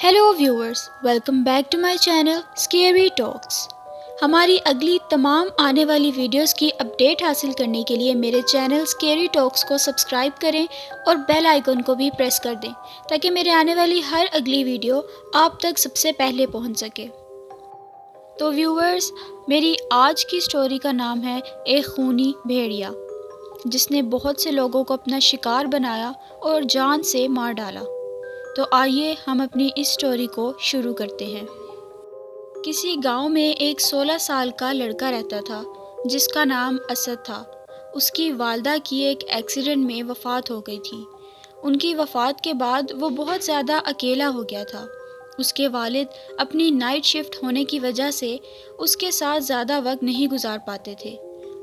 Hello viewers, welcome back to my channel scary talks. हमारी अगली तमाम आने वाली वीडियोस की अपडेट हासिल करने के लिए मेरे चैनल स्केरी टॉक्स को सब्सक्राइब करें और बेल आइकन को भी प्रेस कर दें ताकि मेरे आने वाली हर अगली वीडियो आप तक सबसे पहले पहुंच सके। तो व्यूअर्स, मेरी आज की स्टोरी का नाम है एक खूनी भेड़िया जिसने बहुत से लोगों को अपना शिकार बनाया और जान से मार डाला। तो आइए हम अपनी इस स्टोरी को शुरू करते हैं। किसी गांव में एक 16 साल का लड़का रहता था जिसका नाम असद था। उसकी वालदा की एक एक्सीडेंट में वफ़ात हो गई थी। उनकी वफ़ात के बाद वो बहुत ज़्यादा अकेला हो गया था। उसके वालिद अपनी नाइट शिफ्ट होने की वजह से उसके साथ ज़्यादा वक्त नहीं गुजार पाते थे।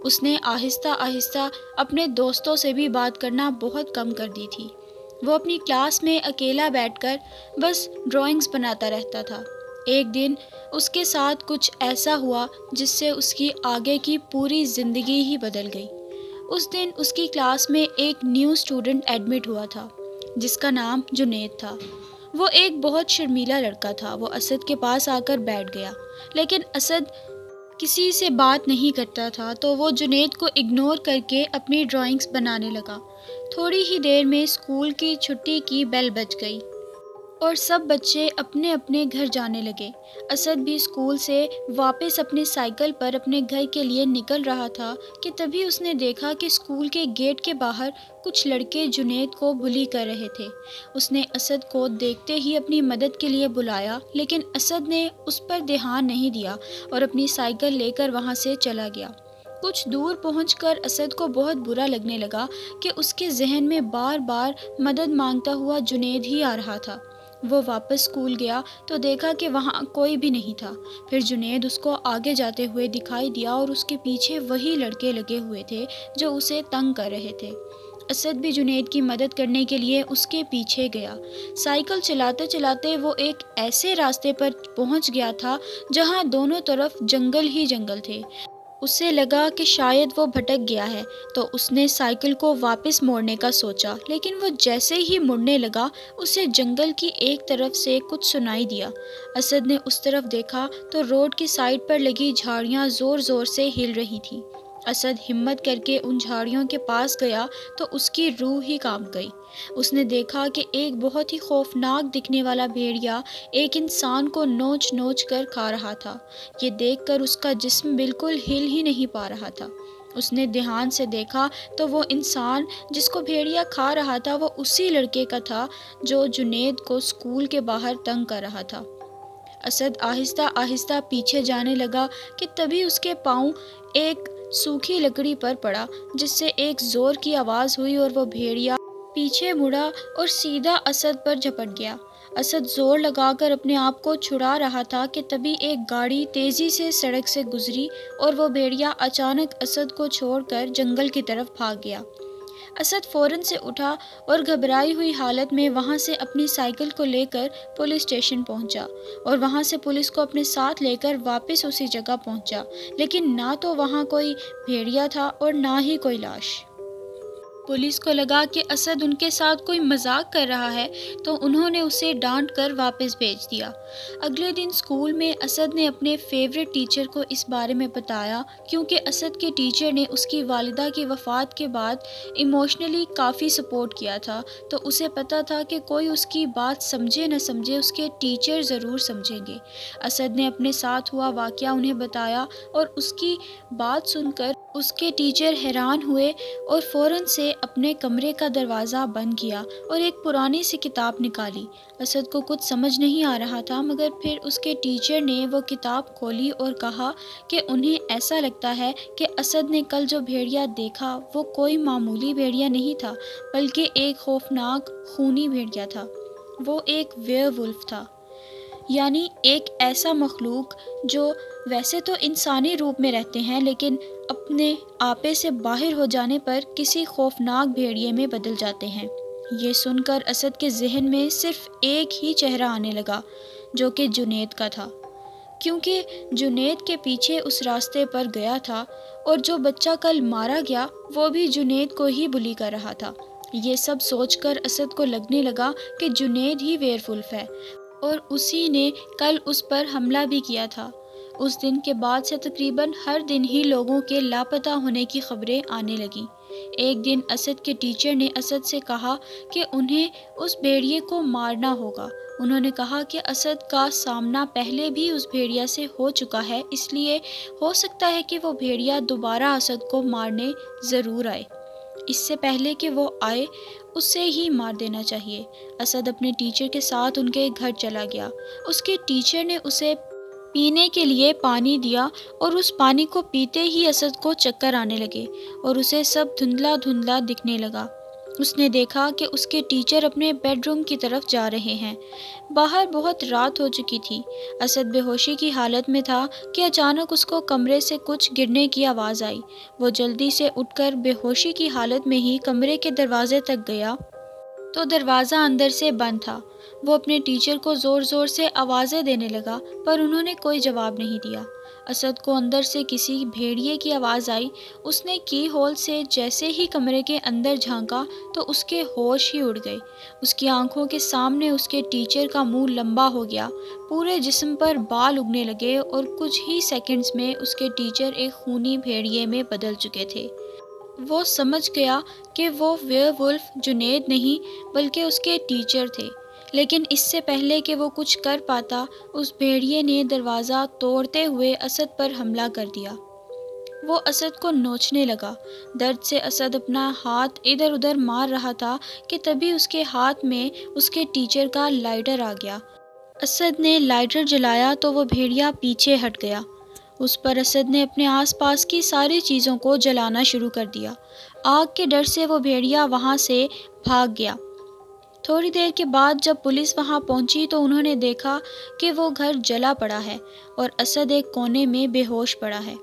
उसने आहिस्ता आहिस्ता अपने दोस्तों से भी बात करना बहुत कम कर दी थी। वो अपनी क्लास में अकेला बैठकर बस ड्राइंग्स बनाता रहता था। एक दिन उसके साथ कुछ ऐसा हुआ जिससे उसकी आगे की पूरी ज़िंदगी ही बदल गई। उस दिन उसकी क्लास में एक न्यू स्टूडेंट एडमिट हुआ था जिसका नाम जुनैद था। वो एक बहुत शर्मीला लड़का था। वो असद के पास आकर बैठ गया, लेकिन असद किसी से बात नहीं करता था, तो वो जुनैद को इग्नोर करके अपनी ड्राइंग्स बनाने लगा। थोड़ी ही देर में स्कूल की छुट्टी की बेल बज गई और सब बच्चे अपने अपने घर जाने लगे। असद भी स्कूल से वापस अपनी साइकिल पर अपने घर के लिए निकल रहा था कि तभी उसने देखा कि स्कूल के गेट के बाहर कुछ लड़के जुनैद को बुली कर रहे थे। उसने असद को देखते ही अपनी मदद के लिए बुलाया, लेकिन असद ने उस पर ध्यान नहीं दिया और अपनी साइकिल लेकर वहां से चला गया। कुछ दूर पहुंचकर असद को बहुत बुरा लगने लगा कि उसके जहन में बार बार मदद मांगता हुआ जुनैद ही आ रहा था। वो वापस स्कूल गया तो देखा कि वहाँ कोई भी नहीं था। फिर जुनैद उसको आगे जाते हुए दिखाई दिया और उसके पीछे वही लड़के लगे हुए थे जो उसे तंग कर रहे थे। असद भी जुनैद की मदद करने के लिए उसके पीछे गया। साइकिल चलाते चलाते वो एक ऐसे रास्ते पर पहुंच गया था जहां दोनों तरफ जंगल ही जंगल थे। उसे लगा कि शायद वो भटक गया है, तो उसने साइकिल को वापस मोड़ने का सोचा, लेकिन वो जैसे ही मुड़ने लगा उसे जंगल की एक तरफ से कुछ सुनाई दिया। असद ने उस तरफ देखा तो रोड की साइड पर लगी झाड़ियाँ ज़ोर ज़ोर से हिल रही थीं। असद हिम्मत करके उन झाड़ियों के पास गया तो उसकी रूह ही कांप गई। उसने देखा कि एक बहुत ही खौफनाक दिखने वाला भेड़िया एक इंसान को नोच नोच कर खा रहा था। ये देखकर उसका जिस्म बिल्कुल हिल ही नहीं पा रहा था। उसने ध्यान से देखा तो वो इंसान जिसको भेड़िया खा रहा था वो उसी लड़के का था जो जुनैद को स्कूल के बाहर तंग कर रहा था। असद आहिस्ता आहिस्ता पीछे जाने लगा कि तभी उसके पाँव एक सूखी लकड़ी पर पड़ा, जिससे एक जोर की आवाज़ हुई और वो भेड़िया पीछे मुड़ा और सीधा असद पर झपट गया। असद जोर लगाकर अपने आप को छुड़ा रहा था कि तभी एक गाड़ी तेज़ी से सड़क से गुजरी और वो भेड़िया अचानक असद को छोड़कर जंगल की तरफ भाग गया। असद फ़ौरन से उठा और घबराई हुई हालत में वहां से अपनी साइकिल को लेकर पुलिस स्टेशन पहुंचा और वहां से पुलिस को अपने साथ लेकर वापस उसी जगह पहुंचा, लेकिन ना तो वहां कोई भेड़िया था और ना ही कोई लाश। पुलिस को लगा कि असद उनके साथ कोई मजाक कर रहा है, तो उन्होंने उसे डांट कर वापस भेज दिया। अगले दिन स्कूल में असद ने अपने फेवरेट टीचर को इस बारे में बताया, क्योंकि असद के टीचर ने उसकी वालिदा की वफ़ात के बाद इमोशनली काफ़ी सपोर्ट किया था, तो उसे पता था कि कोई उसकी बात समझे न समझे उसके टीचर ज़रूर समझेंगे। असद ने अपने साथ हुआ वाक़या उन्हें बताया और उसकी बात सुनकर उसके टीचर हैरान हुए और फ़ौरन से अपने कमरे का दरवाज़ा बंद किया और एक पुरानी सी किताब निकाली। असद को कुछ समझ नहीं आ रहा था, मगर फिर उसके टीचर ने वो किताब खोली और कहा कि उन्हें ऐसा लगता है कि असद ने कल जो भेड़िया देखा वो कोई मामूली भेड़िया नहीं था, बल्कि एक खौफनाक खूनी भेड़िया था। वो एक वेयरवुल्फ था, यानी एक ऐसा मखलूक जो वैसे तो इंसानी रूप में रहते हैं, लेकिन अपने आपे से बाहर हो जाने पर किसी खौफनाक भेड़िए में बदल जाते हैं। ये सुनकर असद के जहन में सिर्फ एक ही चेहरा आने लगा, जो कि जुनैद का था, क्योंकि जुनैद के पीछे उस रास्ते पर गया था और जो बच्चा कल मारा गया वो भी जुनैद को ही बुली कर रहा था। ये सब सोचकर असद को लगने लगा कि जुनैद ही वेयरवुल्फ है। اور اسی نے کل اس پر حملہ بھی کیا تھا۔ اس دن کے بعد سے تقریباً ہر دن ہی لوگوں کے لاپتہ ہونے کی خبریں آنے لگیں۔ ایک دن اسد کے ٹیچر نے اسد سے کہا کہ انہیں اس بھیڑیے کو مارنا ہوگا۔ انہوں نے کہا کہ اسد کا سامنا پہلے بھی اس بھیڑیا سے ہو چکا ہے، اس لیے ہو سکتا ہے کہ وہ بھیڑیا دوبارہ اسد کو مارنے ضرور آئے۔ اس سے پہلے کہ وہ آئے اسے ہی مار دینا چاہیے۔ اسد اپنے ٹیچر کے ساتھ ان کے گھر چلا گیا۔ اس کے ٹیچر نے اسے پینے کے لیے پانی دیا اور اس پانی کو پیتے ہی اسد کو چکر آنے لگے اور اسے سب دھندلا دھندلا دکھنے لگا۔ اس نے دیکھا کہ اس کے ٹیچر اپنے بیڈ روم کی طرف جا رہے ہیں۔ باہر بہت رات ہو چکی تھی۔ اسد بے ہوشی کی حالت میں تھا کہ اچانک اس کو کمرے سے کچھ گرنے کی آواز آئی۔ وہ جلدی سے اٹھ کر بے ہوشی کی حالت میں ہی کمرے کے دروازے تک گیا تو دروازہ اندر سے بند تھا۔ وہ اپنے ٹیچر کو زور زور سے آوازیں دینے لگا پر انہوں نے کوئی جواب نہیں دیا۔ اسد کو اندر سے کسی بھیڑیے کی آواز آئی۔ اس نے کی ہول سے جیسے ہی کمرے کے اندر جھانکا تو اس کے ہوش ہی اڑ گئے۔ اس کی آنکھوں کے سامنے اس کے ٹیچر کا منہ لمبا ہو گیا، پورے جسم پر بال اگنے لگے اور کچھ ہی سیکنڈز میں اس کے ٹیچر ایک خونی بھیڑیے میں بدل چکے تھے۔ وہ سمجھ گیا کہ وہ ویئر ولف جنید نہیں بلکہ اس کے ٹیچر تھے، لیکن اس سے پہلے کہ وہ کچھ کر پاتا اس بھیڑیے نے دروازہ توڑتے ہوئے اسد پر حملہ کر دیا۔ وہ اسد کو نوچنے لگا۔ درد سے اسد اپنا ہاتھ ادھر ادھر مار رہا تھا کہ تبھی اس کے ہاتھ میں اس کے ٹیچر کا لائٹر آ گیا۔ اسد نے لائٹر جلایا تو وہ بھیڑیا پیچھے ہٹ گیا۔ اس پر اسد نے اپنے آس پاس کی ساری چیزوں کو جلانا شروع کر دیا۔ آگ کے ڈر سے وہ بھیڑیا وہاں سے بھاگ گیا۔ تھوڑی دیر کے بعد جب پولیس وہاں پہنچی تو انہوں نے دیکھا کہ وہ گھر جلا پڑا ہے اور اسد ایک کونے میں بے ہوش پڑا ہے۔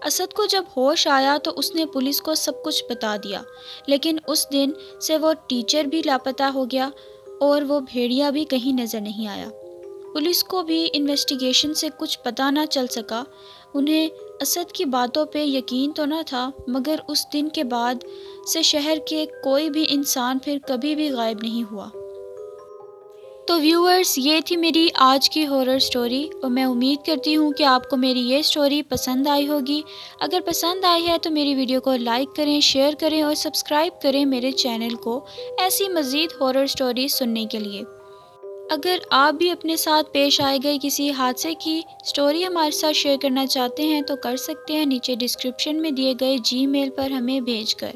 اسد کو جب ہوش آیا تو اس نے پولیس کو سب کچھ بتا دیا، لیکن اس دن سے وہ ٹیچر بھی لاپتہ ہو گیا اور وہ بھیڑیا بھی کہیں نظر نہیں آیا۔ پولیس کو بھی انویسٹیگیشن سے کچھ پتہ نہ چل سکا۔ انہیں اسد کی باتوں پہ یقین تو نہ تھا، مگر اس دن کے بعد سے شہر کے کوئی بھی انسان پھر کبھی بھی غائب نہیں ہوا۔ تو ویورز، یہ تھی میری آج کی ہارر سٹوری اور میں امید کرتی ہوں کہ آپ کو میری یہ سٹوری پسند آئی ہوگی۔ اگر پسند آئی ہے تو میری ویڈیو کو لائک کریں، شیئر کریں اور سبسکرائب کریں میرے چینل کو ایسی مزید ہارر سٹوری سننے کے لیے۔ اگر آپ بھی اپنے ساتھ پیش آئے گئے کسی حادثے کی سٹوری ہمارے ساتھ شیئر کرنا چاہتے ہیں تو کر سکتے ہیں نیچے ڈسکرپشن میں دیے گئے جی میل پر ہمیں بھیج کر۔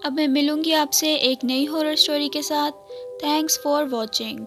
اب میں ملوں گی آپ سے ایک نئی ہارر سٹوری کے ساتھ۔ Thanks for watching.